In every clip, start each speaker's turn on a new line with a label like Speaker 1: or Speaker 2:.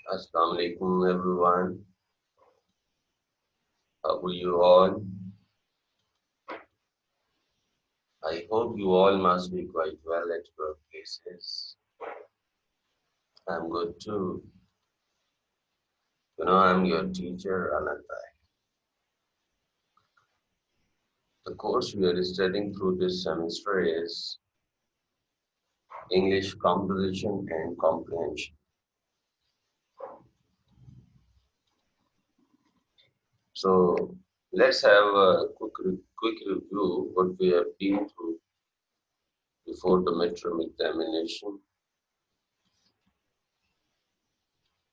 Speaker 1: Assalamu alaikum everyone. How are you all? I hope you all must be quite well at your places. I'm good too. I'm your teacher, Ananta. The course we are studying through this semester is English Composition and Comprehension. So let's have a quick review what we have been through before the midterm examination.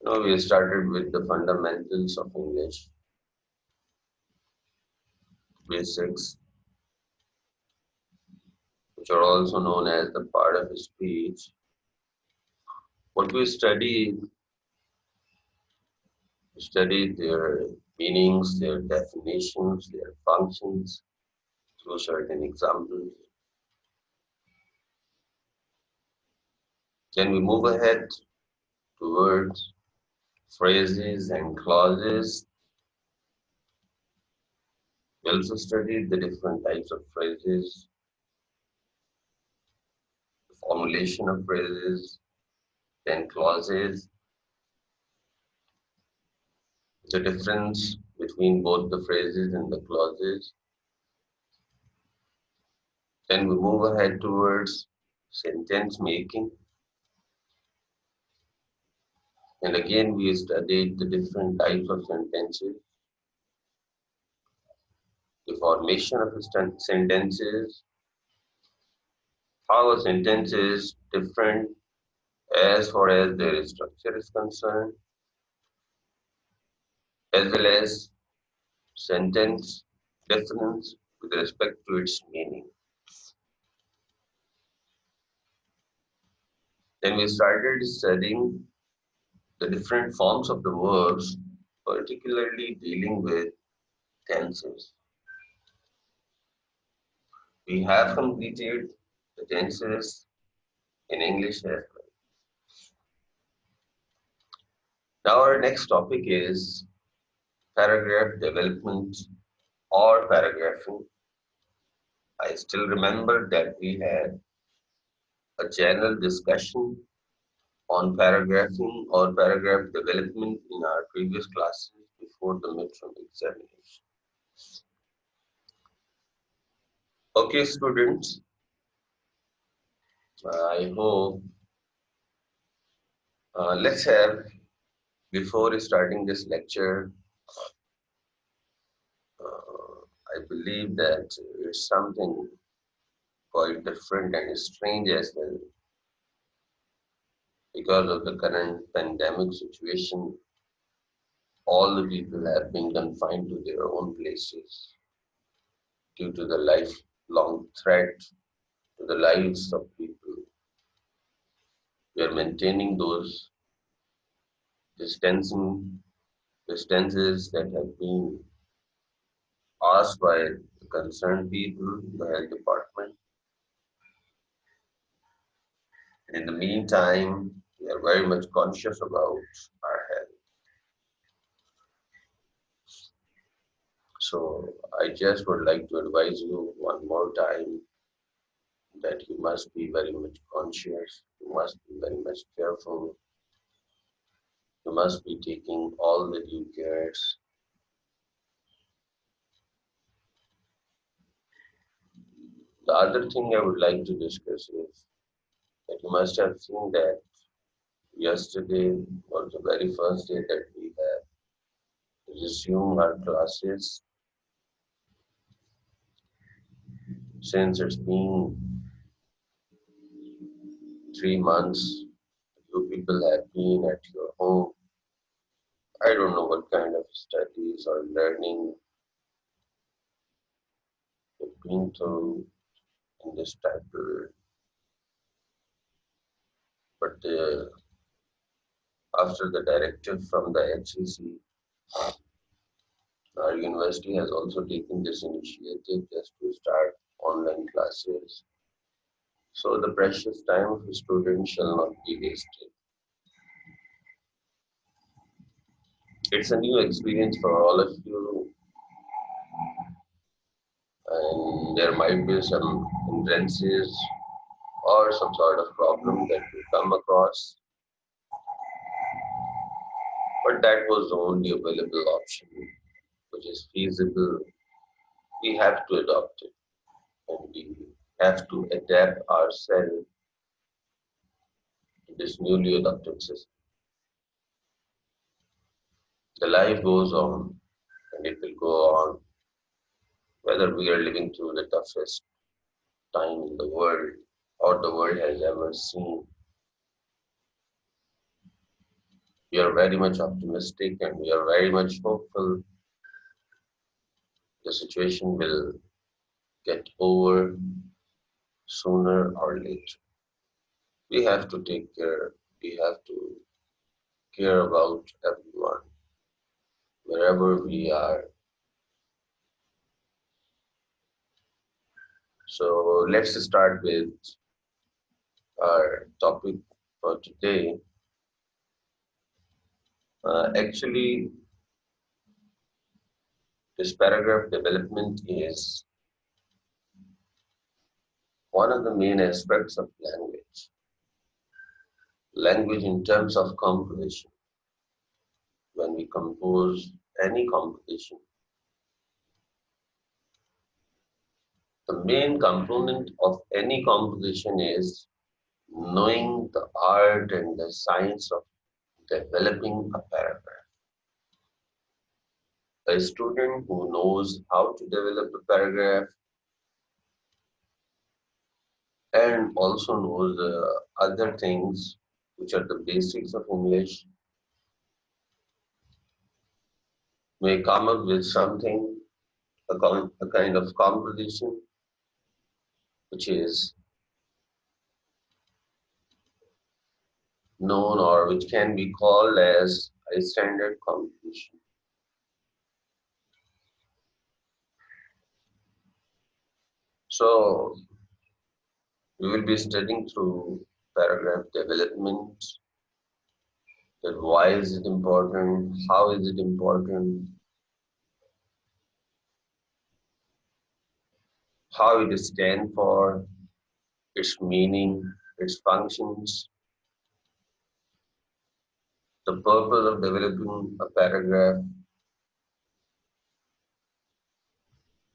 Speaker 1: We started with the fundamentals of English, basics, which are also known as the part of speech. What we study their meanings, their definitions, their functions through certain examples. Then we move ahead towards phrases and clauses. We also studied the different types of phrases, the formulation of phrases, then clauses, the difference between both the phrases and the clauses. Then we move ahead towards sentence making. And again, we studied the different types of sentences, the formation of sentences, how a sentence is different as far as their structure is concerned, as well as sentence difference with respect to its meaning. Then we started studying the different forms of the verbs, particularly dealing with tenses. We have completed the tenses in English as well. Now our next topic is paragraph development or paragraphing. I still remember that we had a general discussion on paragraphing or paragraph development in our previous classes before the midterm examination. Okay, students, I hope let's have, before starting this lecture, I believe that it's something quite different and strange as well because of the current pandemic situation. All the people have been confined to their own places due to the lifelong threat to the lives of people. We are maintaining those distances that have been asked by the concerned people, the health department. And in the meantime, we are very much conscious about our health. So I just would like to advise you one more time that you must be very much conscious, you must be very much careful, you must be taking all the due cares. The other thing I would like to discuss is that you must have seen that yesterday was the very first day that we have resumed our classes. Since it's been 3 months, you people have been at your home. I don't know what kind of studies or learning you've been through in this time period. But after the directive from the HCC, our university has also taken this initiative just to start online classes. So the precious time of the student shall not be wasted. It's a new experience for all of you, and there might be some hindrances or some sort of problem that you come across, but that was the only available option which is feasible. We have to adopt it, and we have to adapt ourselves to this newly adopted system. The life goes on, and it will go on whether we are living through the toughest time in the world or the world has ever seen. We are very much optimistic and we are very much hopeful the situation will get over sooner or later. We have to take care, we have to care about everyone, wherever we are. So let's start with our topic for today. Actually, this paragraph development is one of the main aspects of language. Language in terms of composition. When we compose any composition, the main component of any composition is knowing the art and the science of developing a paragraph. A student who knows how to develop a paragraph and also knows the other things which are the basics of English may come up with something, a kind of composition which is known or which can be called as a standard composition. So we will be studying through paragraph development, that why is it important, how is it important, how it stands for, its meaning, its functions, the purpose of developing a paragraph,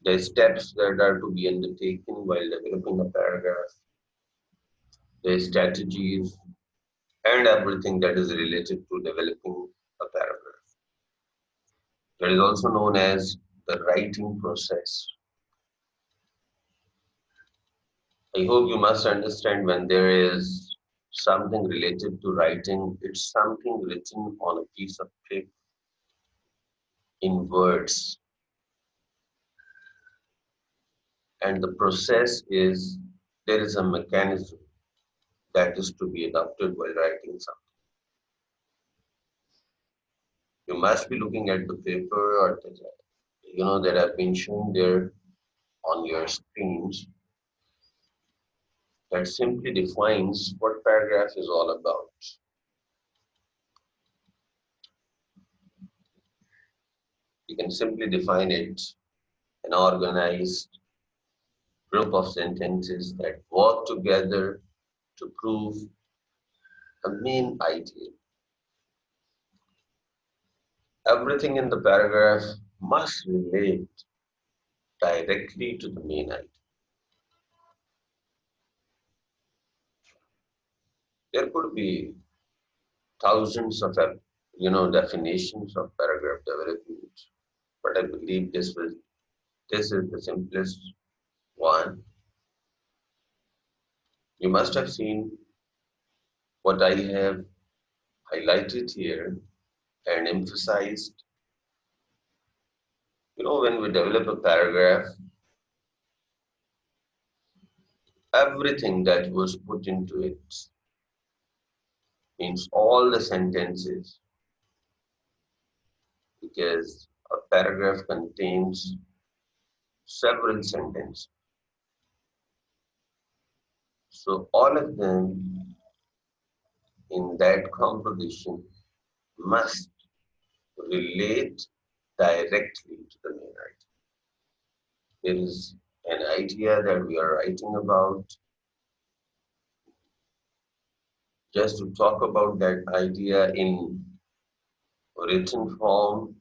Speaker 1: the steps that are to be undertaken while developing a paragraph, the strategies, and everything that is related to developing a paragraph. That is also known as the writing process. I hope you must understand when there is something related to writing, it's something written on a piece of paper in words. And the process is there is a mechanism that is to be adopted while writing something. You must be looking at the paper or the, that have been shown there on your screens that simply defines what paragraph is all about. You can simply define it an organized group of sentences that work together to prove a main idea. Everything in the paragraph must relate directly to the main idea. There could be thousands of definitions of paragraph development, but I believe this is the simplest one. You must have seen what I have highlighted here and emphasized. When we develop a paragraph, everything that was put into it means all the sentences, because a paragraph contains several sentences. So all of them in that composition must relate directly to the main idea. There is an idea that we are writing about. Just to talk about that idea in written form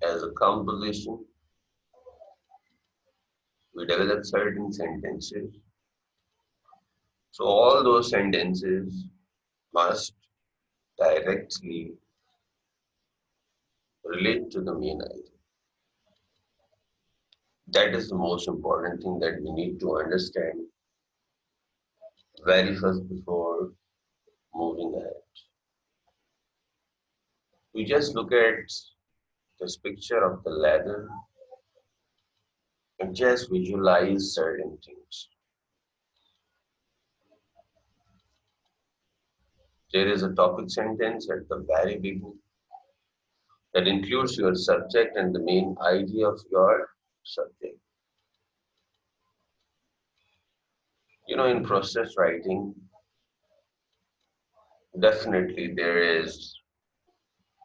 Speaker 1: as a composition, we develop certain sentences. So all those sentences must directly relate to the main idea. That is the most important thing that we need to understand very first before moving ahead. We just look at this picture of the ladder and just visualize certain things. There is a topic sentence at the very beginning that includes your subject and the main idea of your subject. In process writing, definitely there is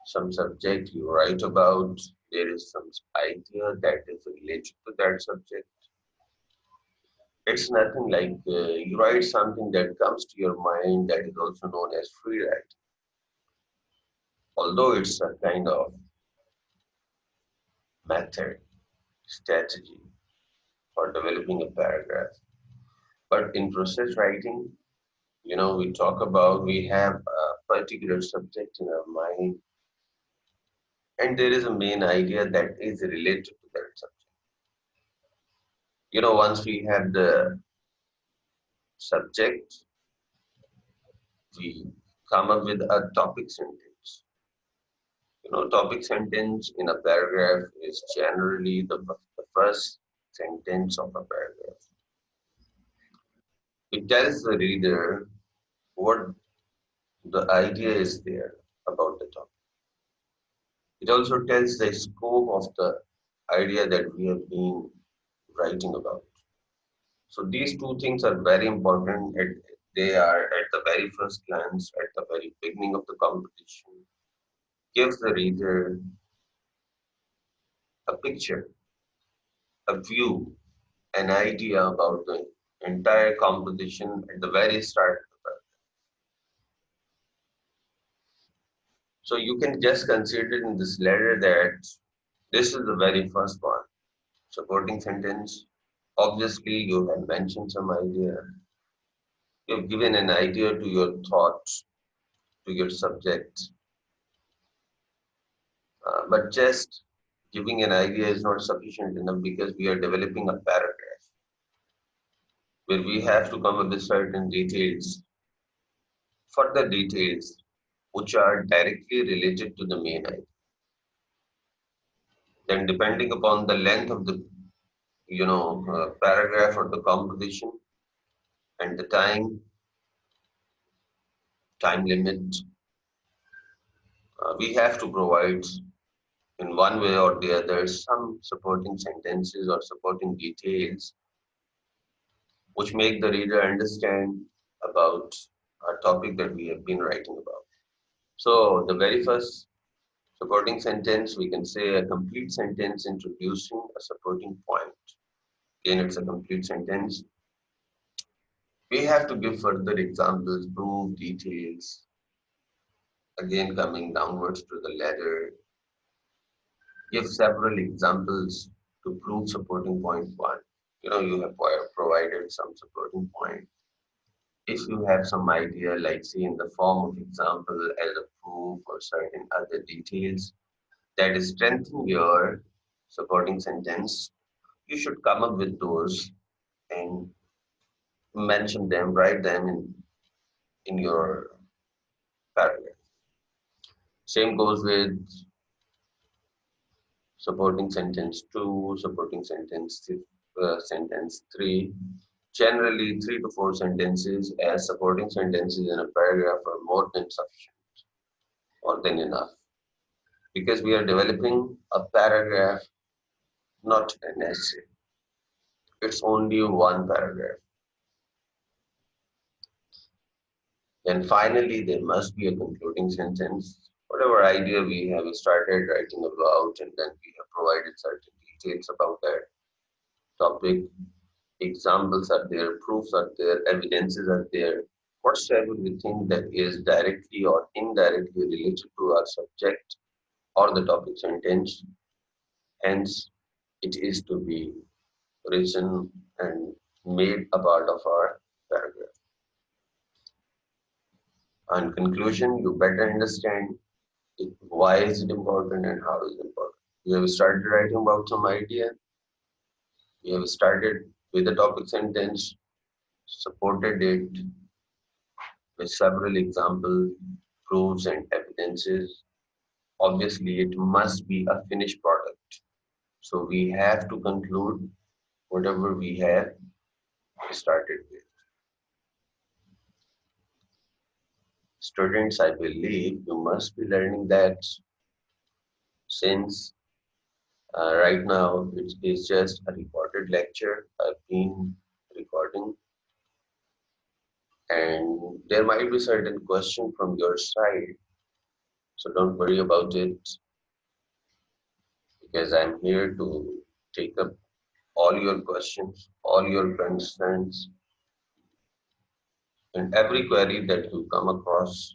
Speaker 1: some subject you write about, there is some idea that is related to that subject. It's nothing like you write something that comes to your mind that is also known as free writing. Although it's a kind of method, strategy for developing a paragraph. But in process writing, we have a particular subject in our mind, and there is a main idea that is related to that subject. Once we have the subject, we come up with a topic sentence. Topic sentence in a paragraph is generally the first sentence of a paragraph. It tells the reader what the idea is there about the topic. It also tells the scope of the idea that we have been writing about. So these two things are very important. They are at the very first glance, at the very beginning of the composition, gives the reader a picture, a view, an idea about the entire composition at the very start of the paragraph. So you can just consider in this letter that this is the very first one. Supporting sentence. Obviously, you have mentioned some idea. You've given an idea to your thoughts, to your subject. But just giving an idea is not sufficient enough because we are developing a paragraph where we have to come up with certain details, further details, which are directly related to the main idea. Then, depending upon the length of the paragraph or the composition and the time limit, we have to provide in one way or the other some supporting sentences or supporting details which make the reader understand about a topic that we have been writing about. So the very first supporting sentence, we can say a complete sentence introducing a supporting point. Again, it's a complete sentence. We have to give further examples, proof, details. Again, coming downwards to the letter, give several examples to prove supporting point one. You have provided some supporting point. If you have some idea, like say in the form of example as a proof or certain other details that strengthen your supporting sentence, you should come up with those and mention them, write them in your paragraph. Same goes with supporting sentence 2, supporting sentence 3. Generally, 3 to 4 sentences as supporting sentences in a paragraph are more than sufficient, more than enough. Because we are developing a paragraph, not an essay. It's only one paragraph. Then finally, there must be a concluding sentence. Whatever idea we have started writing about, and then we have provided certain details about that topic. Examples are there, proofs are there, evidences are there. Whatsoever we think that is directly or indirectly related to our subject or the topic sentence, hence it is to be written and made a part of our paragraph. On conclusion, you better understand why is it important and how is it important. You have started writing about some idea, you have started with the topic sentence, supported it with several examples, proofs, and evidences. Obviously, it must be a finished product. So we have to conclude whatever we have started with. Students, I believe you must be learning that since right now it is just a recorded lecture I've been recording, and there might be certain question from your side. So don't worry about it because I'm here to take up all your questions, all your concerns, and every query that you come across.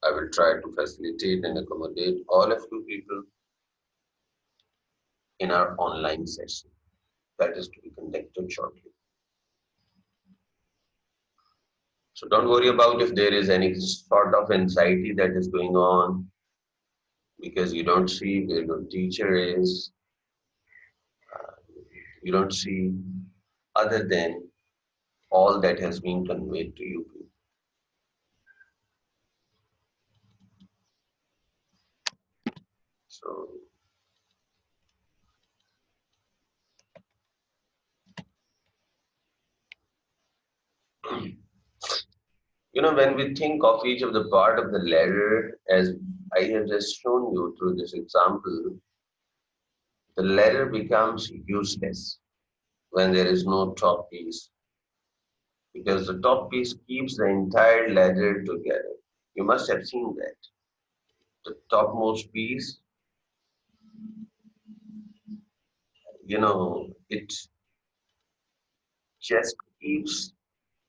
Speaker 1: I will try to facilitate and accommodate all of you people in our online session that is to be conducted shortly. So don't worry about if there is any sort of anxiety that is going on because you don't see where your teacher is, uh, you don't see other than all that has been conveyed to you. So, when we think of each of the part of the ladder, as I have just shown you through this example, the ladder becomes useless when there is no top piece because the top piece keeps the entire ladder together. You must have seen that. The topmost piece, it just keeps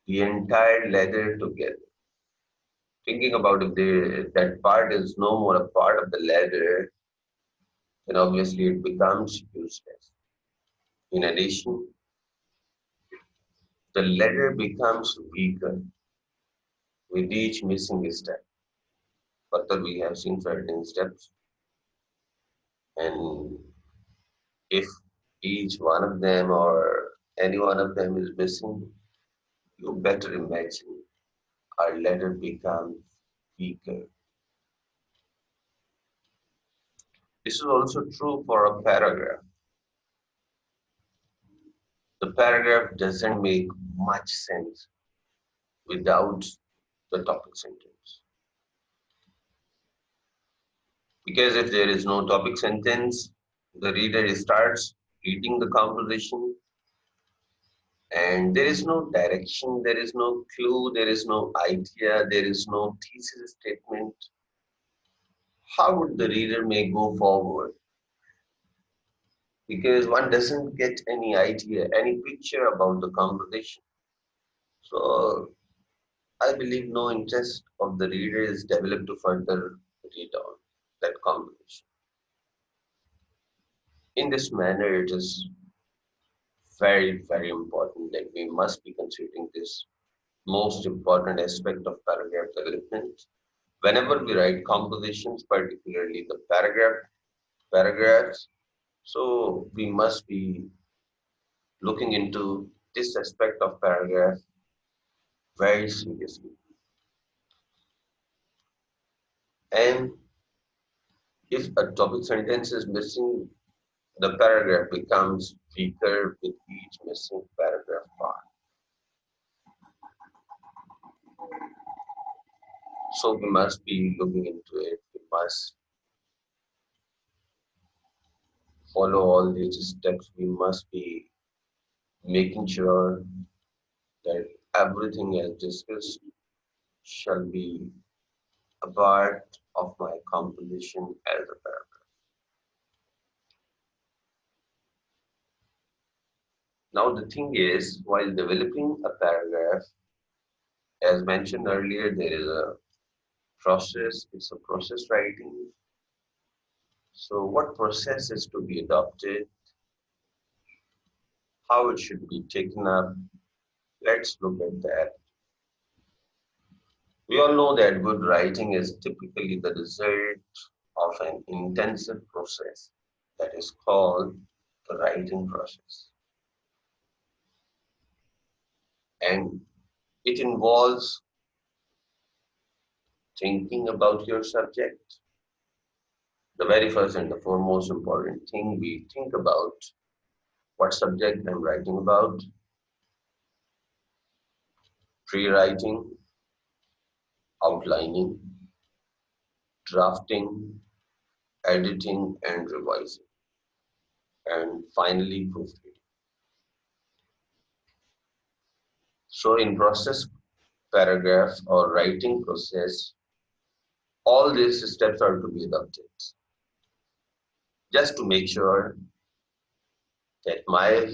Speaker 1: the entire ladder together. Thinking about if that part is no more a part of the ladder, then obviously it becomes useless. In addition, the ladder becomes weaker with each missing step. Further, we have seen certain steps, and if each one of them or any one of them is missing, you better imagine our ladder becomes weaker. This is also true for a paragraph. The paragraph doesn't make much sense without the topic sentence. Because if there is no topic sentence, the reader starts reading the composition and there is no direction, there is no clue, there is no idea, there is no thesis statement. How would the reader may go forward? Because one doesn't get any idea, any picture about the composition. So I believe no interest of the reader is developed to further read on that composition. In this manner, it is very, very important that we must be considering this most important aspect of paragraph development. Whenever we write compositions, particularly the paragraphs, so we must be looking into this aspect of paragraph very seriously. And if a topic sentence is missing, the paragraph becomes weaker with each missing paragraph part. So we must be looking into it. We must follow all these steps. We must be making sure that everything as discussed shall be a part of my composition as a paragraph. Now, the thing is, while developing a paragraph, as mentioned earlier, there is a process, it's a process writing. So, what process is to be adopted, how it should be taken up, let's look at that. We all know that good writing is typically the result of an intensive process that is called the writing process. And it involves thinking about your subject. The very first and the foremost important thing we think about what subject I'm writing about, pre-writing, outlining, drafting, editing, and revising, and finally proofreading. So in process paragraph or writing process, all these steps are to be adopted just to make sure that my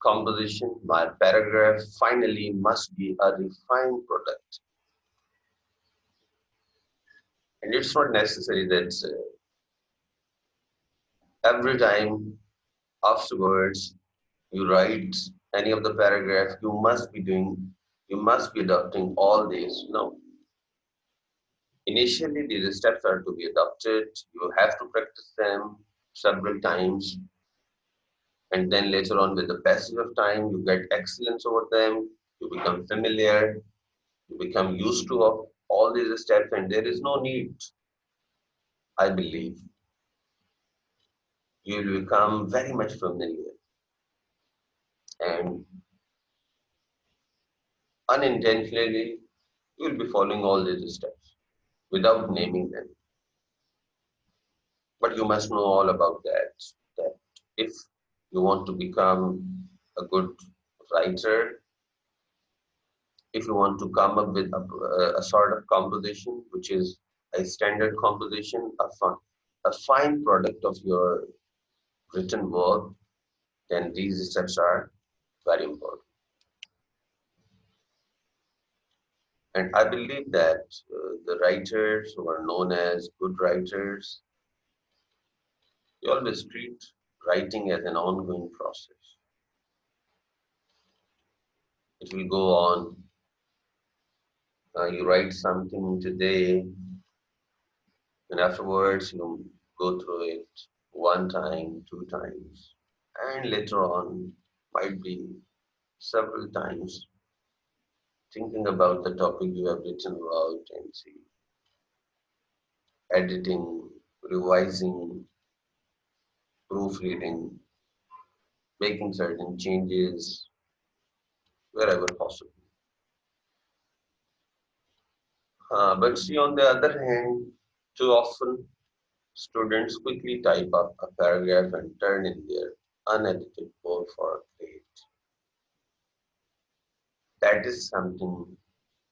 Speaker 1: composition, my paragraph finally must be a refined product. And it's not necessary that every time afterwards you write any of the paragraph, you must be adopting all these. No. Initially, these steps are to be adopted. You have to practice them several times. And then later on, with the passage of time, you get excellence over them. You become familiar. You become used to all these steps. And there is no need, I believe. You will become very much familiar. And unintentionally, you will be following all these steps without naming them. But you must know all about that. That if you want to become a good writer, if you want to come up with a sort of composition which is a standard composition, a fine product of your written work, then these steps are very important. And I believe that the writers who are known as good writers, they always treat writing as an ongoing process. It will go on. You write something today, and afterwards you go through it one time, two times, and later on might be several times thinking about the topic you have written about and see editing, revising, proofreading, making certain changes wherever possible. But see, on the other hand, too often students quickly type up a paragraph and turn in their unedited code for a grade. That is something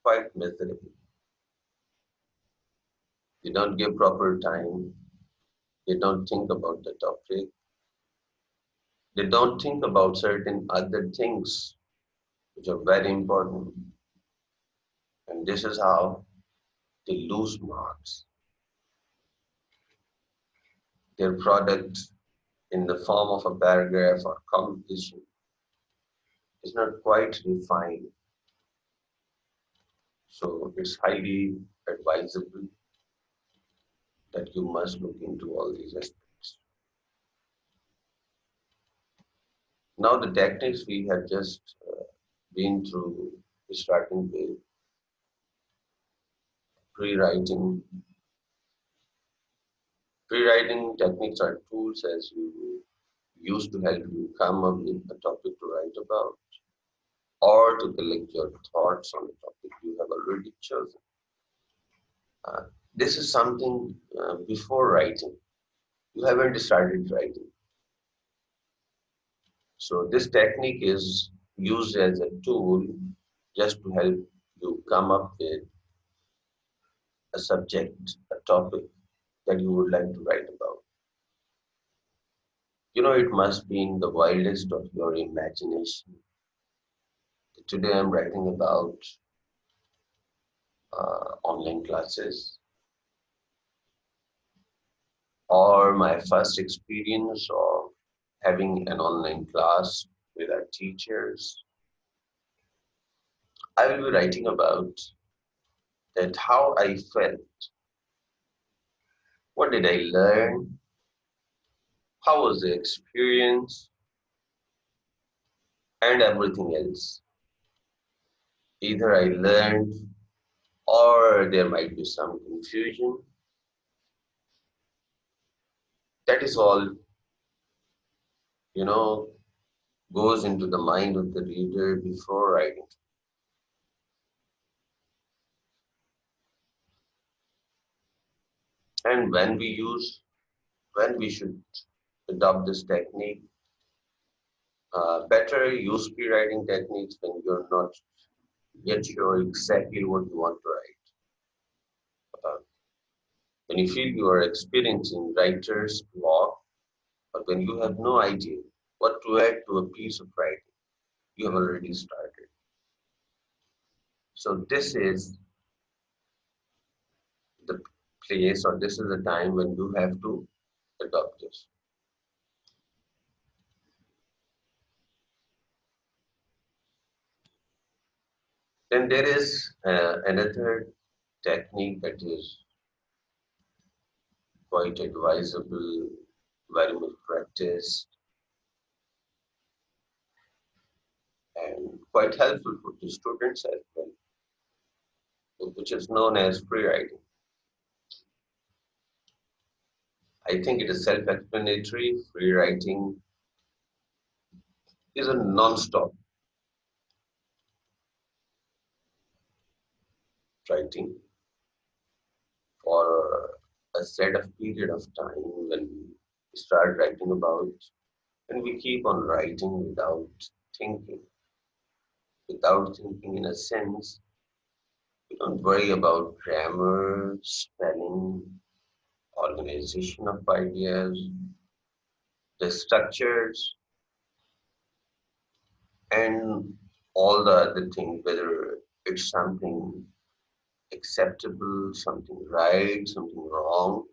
Speaker 1: quite miserable. They don't give proper time. They don't think about the topic. They don't think about certain other things which are very important. And this is how they lose marks. Their product in the form of a paragraph or composition is not quite refined. So it's highly advisable that you must look into all these aspects. Now the techniques we have just been through, starting with pre-writing. Pre-writing techniques are tools as you use to help you come up with a topic to write about or to collect your thoughts on the topic you have already chosen. Uh, this is something before writing. You haven't started writing. So this technique is used as a tool just to help you come up with a subject, a topic that you would like to write about. It must be in the wildest of your imagination. Today I'm writing about online classes or my first experience of having an online class with our teachers. I will be writing about that how I felt, what did I learn, how was the experience, and everything else. Either I learned or there might be some confusion. That is all, you know, goes into the mind of the reader before writing. And when we should adopt this technique, better use pre-writing techniques when you're not yet sure exactly what you want to write about. When you feel you are experiencing writer's block, but when you have no idea what to add to a piece of writing, you have already started. So this is the place or this is the time when you have to adopt this. Then there is another technique that is quite advisable, very much practiced, and quite helpful for the students as well, which is known as free writing. I think it is self-explanatory. Free writing is a non-stop writing for a set of period of time when we start writing about, and we keep on writing thinking, without thinking in a sense. We don't worry about grammar, spelling, organization of ideas, the structures, and all the other things, whether it's something acceptable, something right, something wrong.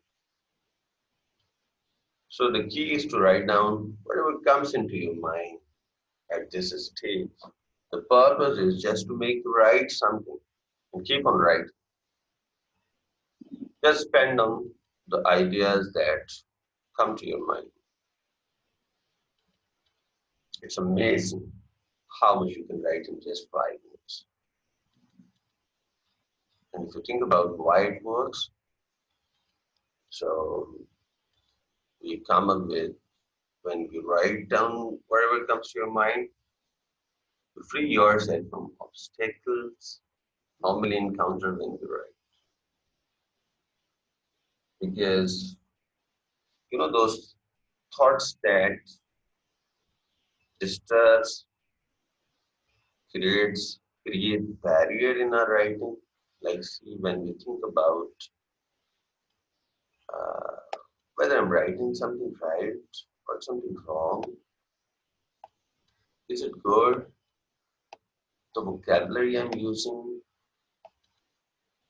Speaker 1: So the key is to write down whatever comes into your mind at this stage. The purpose is just to make you write something and keep on writing. Just spend on the ideas that come to your mind. It's amazing how much you can write in just 5 minutes. And if you think about why it works, so we come up with when you write down whatever comes to your mind, you free yourself from obstacles normally encountered when you write. Because those thoughts that disturbs create barrier in our writing. Like see when we think about uh, whether I'm writing something right or something wrong, is it good? The vocabulary I'm using,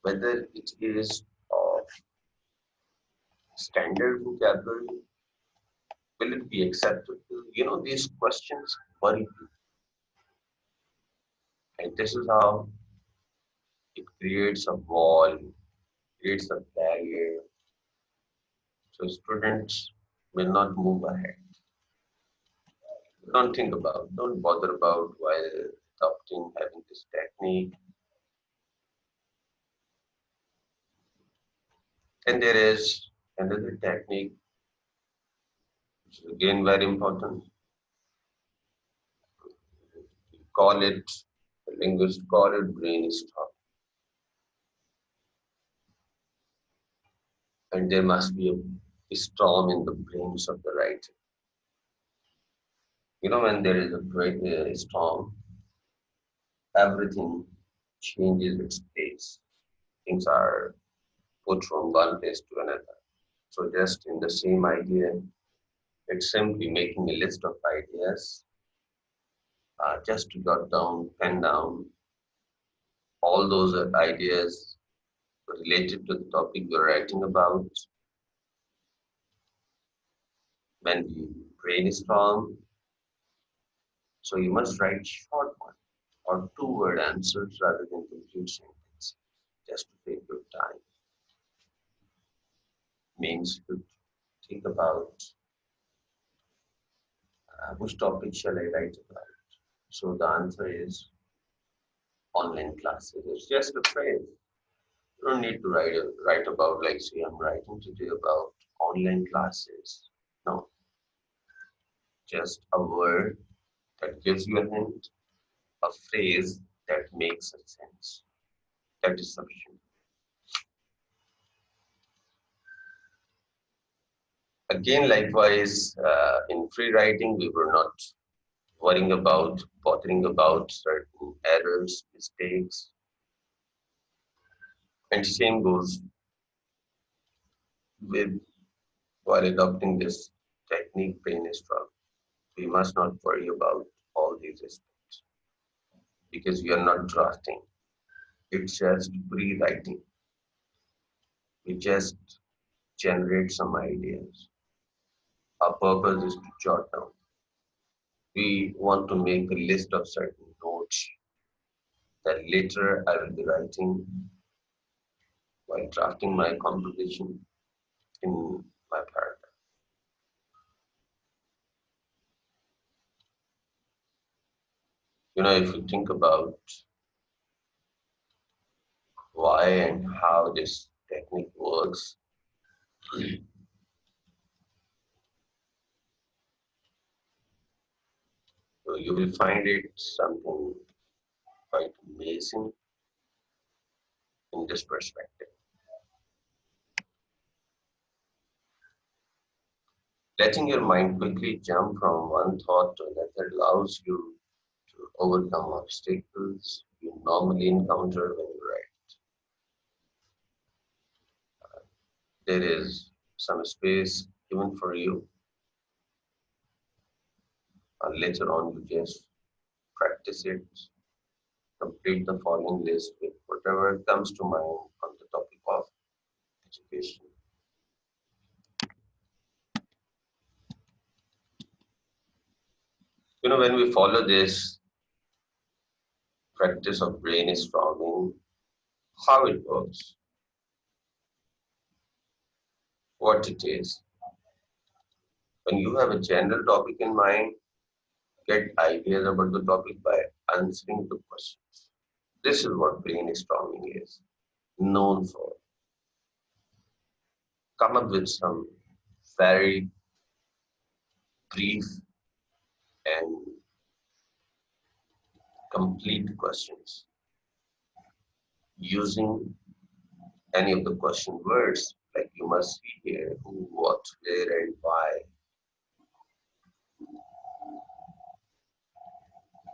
Speaker 1: whether it is of standard vocabulary, will it be acceptable? These questions worry people. And this is how it creates a wall, creates a barrier, so students will not move ahead. Don't bother about while adopting, having this technique. And there is another technique, which is again very important. We call it, the linguists call it brainstorm. And there must be a storm in the brains of the writer. When there is a great storm, everything changes its pace. Things are put from one place to another. So just in the same idea, it's simply making a list of ideas, just to jot down, pen down all those ideas related to the topic you're writing about. When we brainstorm, so you must write short one or two-word answers rather than complete sentences, just to take your time. Means to think about which topic shall I write about. So the answer is online classes. It's just a phrase. You don't need to write about, like, say, I'm writing today about online classes. No, just a word that gives you a hint, a phrase that makes a sense. That is sufficient. Again, likewise, in free writing, we were not bothering about certain errors, mistakes, and same goes with while adopting this technique, brainstorm. We must not worry about all these aspects because we are not drafting. It's just pre-writing. We just generate some ideas. Our purpose is to jot down. We want to make a list of certain notes that later I will be writing while drafting my composition in my paragraph. If you think about why and how this technique works, so you will find it something quite amazing in this perspective. Letting your mind quickly jump from one thought to another allows you to overcome obstacles you normally encounter when you write. There is some space given for you, and later on you just practice it, complete the following list with whatever comes to mind on the topic of education. When we follow this practice of brainstorming, how it works, what it is. When you have a general topic in mind, get ideas about the topic by answering the questions. This is what brainstorming is known for. Come up with some very brief and complete questions using any of the question words, like you must see here: who, what, where, and why.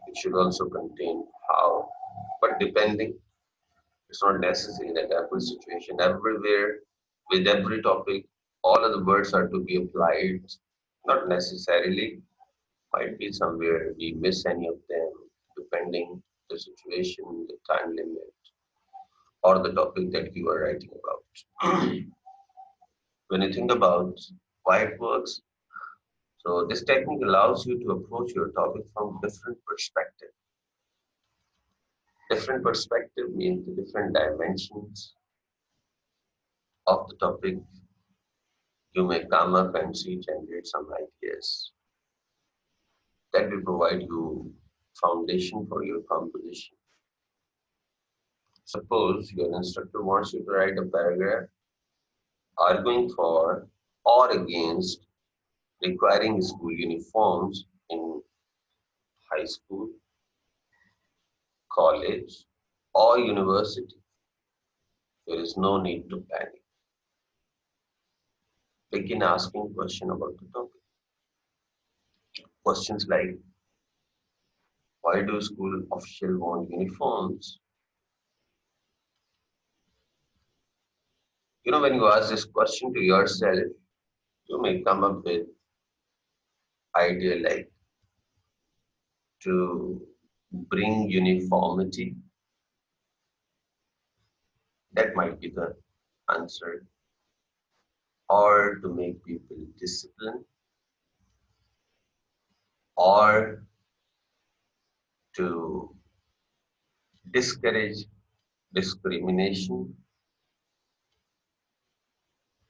Speaker 1: It should also contain how, but depending, it's not necessary that every situation, everywhere, with every topic, all of the words are to be applied. Not necessarily. Might be somewhere we miss any of them, depending the situation, the time limit, or the topic that you are writing about. When you think about why it works, so this technique allows you to approach your topic from different perspective. Different perspective means the different dimensions of the topic. You may come up and see, generate some ideas that will provide you foundation for your composition. Suppose your instructor wants you to write a paragraph arguing for or against requiring school uniforms in high school, college, or university. There is no need to panic. Begin asking questions about the topic. Questions like, why do school officials want uniforms? When you ask this question to yourself, you may come up with idea like to bring uniformity. That might be the answer. Or to make people disciplined, or to discourage discrimination.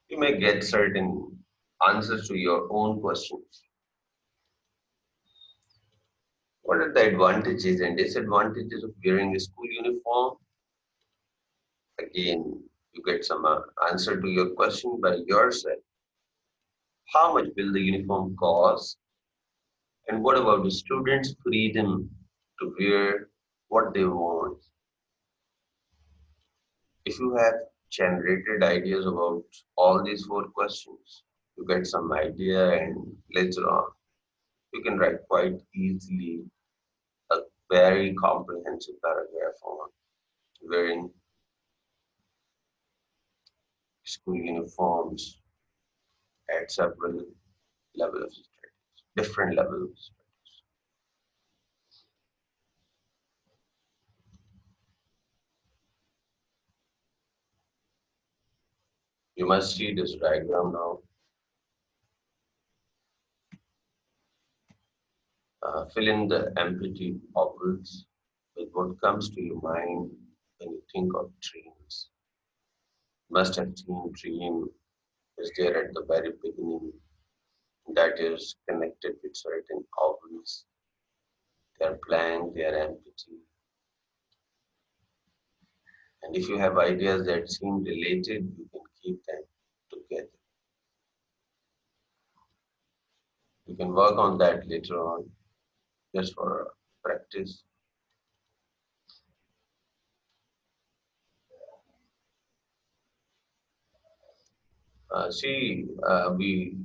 Speaker 1: You may get certain answers to your own questions. What are the advantages and disadvantages of wearing a school uniform? Again, you get some answer to your question by yourself. How much will the uniform cost? And what about the students' freedom to wear what they want? If you have generated ideas about all these four questions, you get some idea, and later on you can write quite easily a very comprehensive paragraph on wearing school uniforms at several levels of studies, different levels. You must see this diagram now. Fill in the empty bubbles with what comes to your mind when you think of dreams. Must have seen dream is there at the very beginning, that is connected with certain objects. They are blank, they are empty. And if you have ideas that seem related, you can keep them together. You can work on that later on, just for practice. We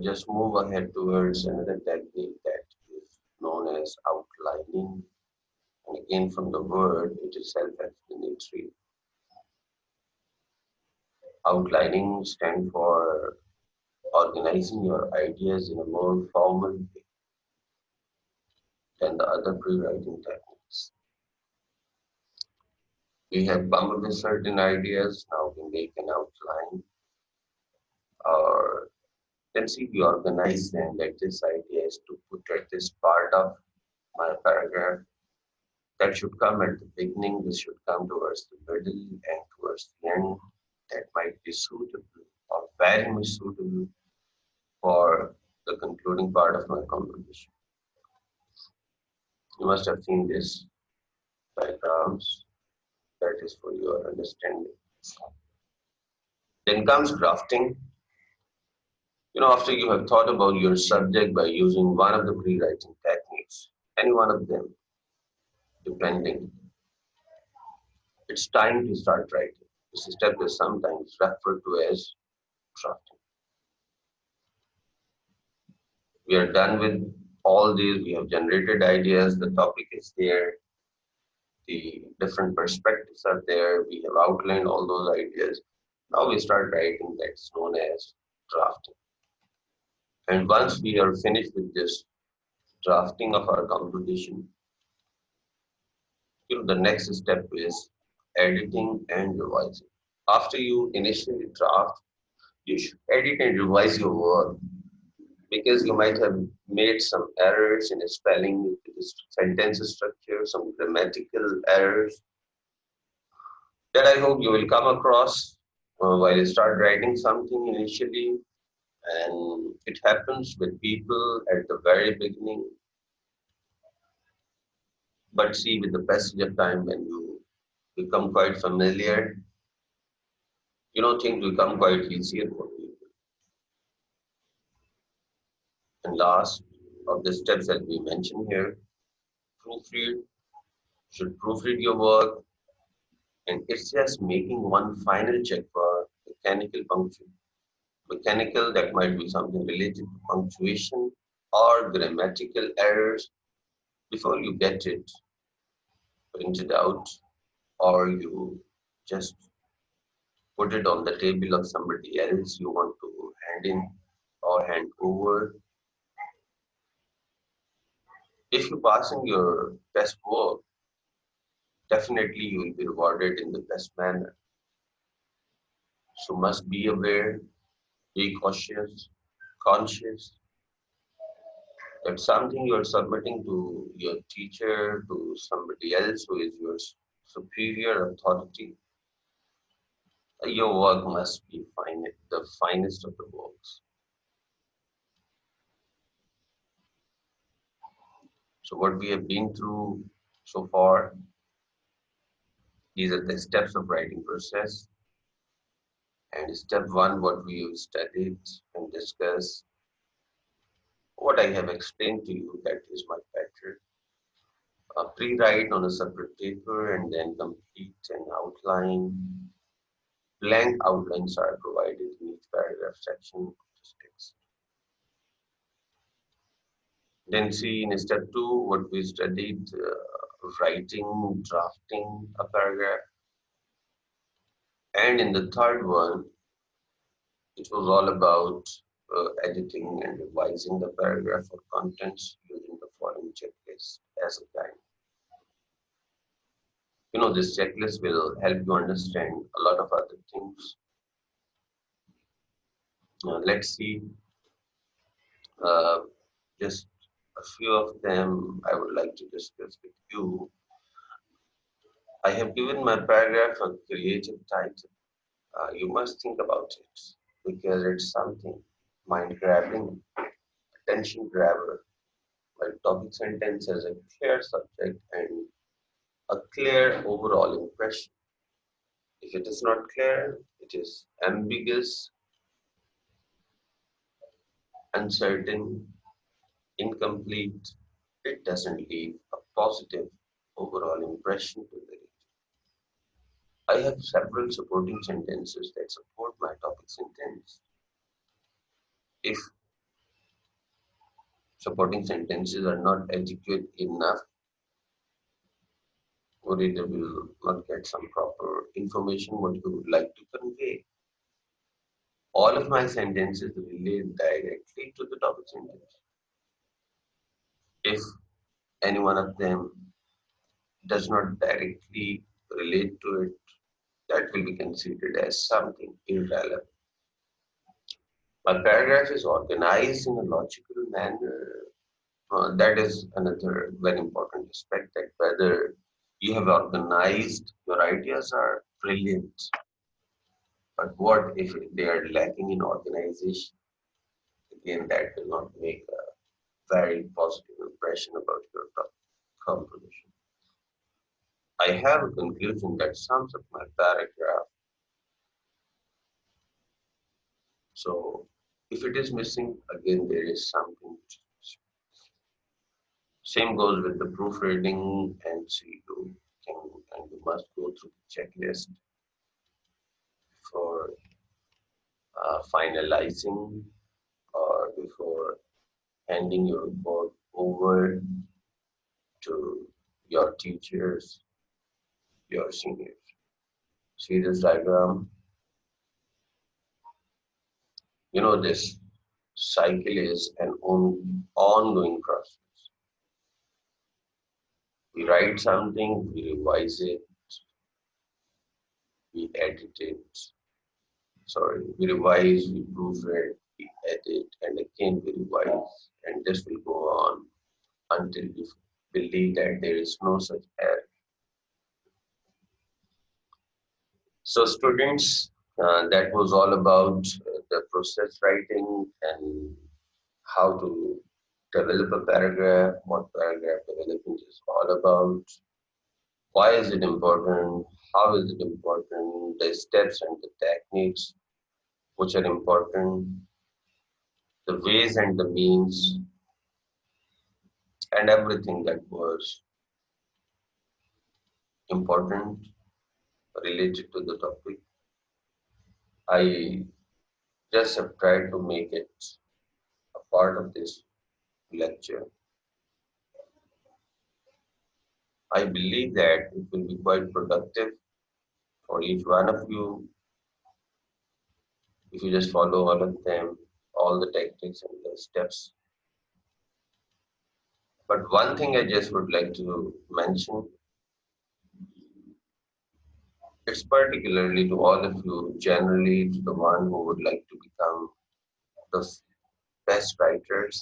Speaker 1: just move ahead towards another technique that is known as outlining. And again, from the word, it is self-explanatory. Outlining stands for organizing your ideas in a more formal way than the other pre-writing techniques. We have come up with certain ideas, now we make an outline, or then see we organize them, like this idea is to put at this part of my paragraph. That should come at the beginning, this should come towards the middle and towards the end. That might be suitable or very much suitable for the concluding part of my conversation. You must have seen this diagrams. That is for your understanding. Then comes drafting. After you have thought about your subject by using one of the pre-writing techniques, any one of them, depending, it's time to start writing. This step is sometimes referred to as drafting. We are done with all these. We have generated ideas. The topic is there. The different perspectives are there. We have outlined all those ideas. Now we start writing. That's known as drafting. And once we are finished with this drafting of our composition, the next step is editing and revising. After you initially draft, you should edit and revise your work, because you might have made some errors in spelling, sentence structure, some grammatical errors that I hope you will come across while you start writing something initially. And it happens with people at the very beginning. But see, with the passage of time, when you become quite familiar, things become quite easier for people. And last of the steps that we mentioned here, proofread. You should proofread your work, and it's just making one final check for mechanical function. Mechanical, that might be something related to punctuation or grammatical errors before you get it printed out, or you just put it on the table of somebody else you want to hand in or hand over. If you pass in your best work, definitely you will be rewarded in the best manner. So must be aware, be cautious, conscious that something you are submitting to your teacher, to somebody else who is your superior authority, your work must be fine, the finest of the works. So what we have been through so far, these are the steps of writing process. And step one, what we have studied and discussed, what I have explained to you, that is my pattern. Pre-write on a separate paper and then complete an outline. Blank outlines are provided in each paragraph section of this text. Then see in step two, what we studied, writing, drafting a paragraph. And in the third one, it was all about editing and revising the paragraph or contents using the following checklist as a guide. This checklist will help you understand a lot of other things. Let's see uh, just a few of them I would like to discuss with you. I have given my paragraph a creative title. You must think about it because it's something mind grabbing, attention grabber. My topic sentence has a clear subject and a clear overall impression. If it is not clear, it is ambiguous, uncertain, incomplete. It doesn't leave a positive overall impression to the reader. I have several supporting sentences that support my topic sentence. If supporting sentences are not adequate enough, reader will not get some proper information what you would like to convey. All of my sentences relate directly to the topic sentence. If any one of them does not directly relate to it, that will be considered as something irrelevant. My paragraph is organized in a logical manner. That is another very important aspect, that whether you have organized, your ideas are brilliant, but what if they are lacking in organization? Again, that will not make a very positive impression about your composition. I have a conclusion that sums up my paragraph. So if it is missing, again, there is something. Same goes with the proofreading, and so you must go through the checklist for finalizing or before handing your report over to your teachers, your seniors. See this diagram? This cycle is an ongoing process. We write something, we revise it, we edit it. Sorry, we revise, we proofread, we edit, and again we revise. And this will go on until we believe that there is no such error. So students, that was all about the process writing and how to develop a paragraph, what paragraph development is all about, why is it important, how is it important, the steps and the techniques which are important, the ways and the means, and everything that was important related to the topic. I just have tried to make it a part of this lecture. I believe that it will be quite productive for each one of you if you just follow all of them, all the tactics and the steps. But one thing I just would like to mention, it's particularly to all of you, generally to the one who would like to become the best writers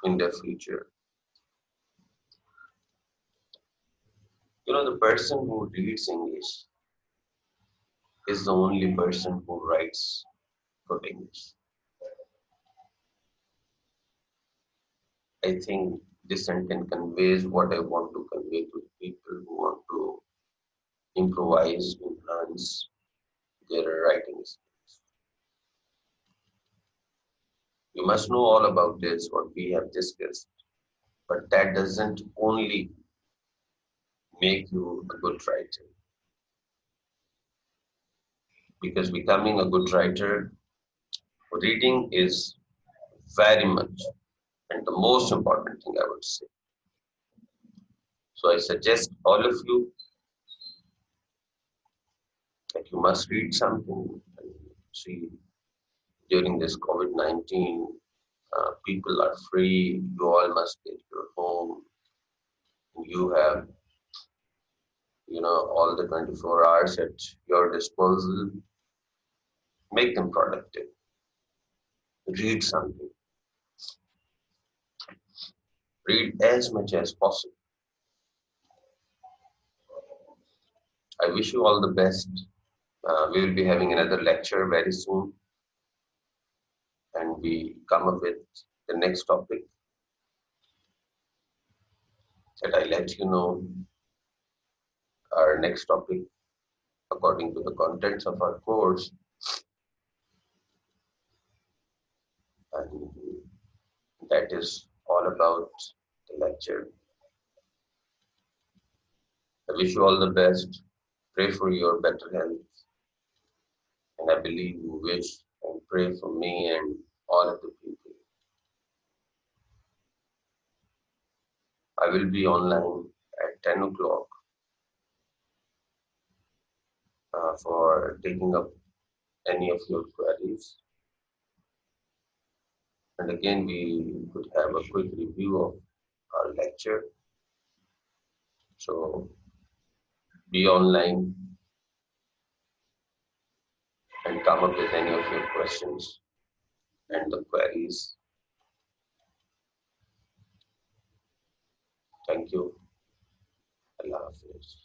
Speaker 1: in their future. The person who reads English is the only person who writes good English. I think this sentence conveys what I want to convey to the people who want to improvise, enhance their writing skills. You must know all about this, what we have discussed, but that doesn't only make you a good writer. Because becoming a good writer, reading is very much and the most important thing I would say. So I suggest all of you that you must read something and see during this COVID-19, people are free, you all must get your home, you have, all the 24 hours at your disposal, make them productive. Read something, read as much as possible. I wish you all the best. We will be having another lecture very soon, and we come up with the next topic that I let you know. Our next topic, according to the contents of our course, and that is all about the lecture. I wish you all the best. Pray for your better health, and I believe you wish and pray for me and all of the people. I will be online at 10 o'clock for taking up any of your queries. And again, we could have a quick review of our lecture. So be online and come up with any of your questions and the queries. Thank you. Allah Hafiz.